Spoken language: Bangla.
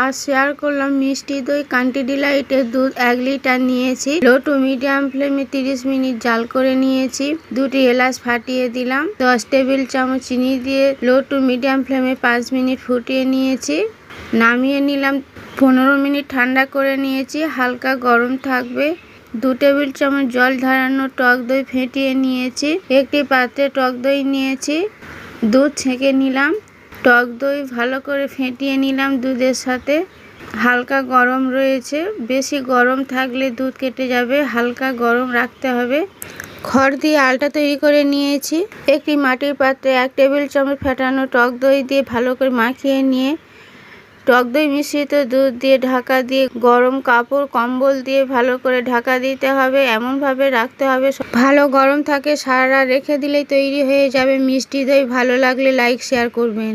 আজ শেয়ার করলাম মিষ্টি দই কান্টি ডিলাইটের দুধ 1 লিটার নিয়েছি। লো টু মিডিয়াম ফ্লেমে 30 মিনিট জাল করে নিয়েছি। 2টি এলাচ ফাটিয়ে দিলাম। 10 টেবিল চামচ চিনি দিয়ে লো টু মিডিয়াম ফ্লেমে 5 মিনিট ফুটিয়ে নিয়েছি। নামিয়ে নিলাম। 15 মিনিট ঠান্ডা করে নিয়েছি। হালকা গরম থাকবে। 2 টেবিল চামচ জল ঝরানো টক দই ফেটিয়ে নিয়েছি। একটি পাত্রে টক দই নিয়েছি। দুধ ছেঁকে নিলাম। টক দই ভালো করে ফেটিয়ে নিলাম দুধের সাথে। হালকা গরম রয়েছে, বেশি গরম থাকলে দুধ কেটে যাবে, হালকা গরম রাখতে হবে। খড় দিয়ে আলটা তৈরি করে নিয়েছি। একটি মাটির পাত্রে 1 টেবিল চামচ ফেটানো টক দই দিয়ে ভালো করে মাখিয়ে নিয়ে টক দই মিশ্রিত দুধ দিয়ে ঢাকা দিয়ে গরম কাপড় কম্বল দিয়ে ভালো করে ঢাকা দিতে হবে। এমনভাবে রাখতে হবে ভালো গরম থাকে, সারা রাত রেখে দিলেই তৈরি হয়ে যাবে মিষ্টি দই। ভালো লাগলে লাইক শেয়ার করবেন।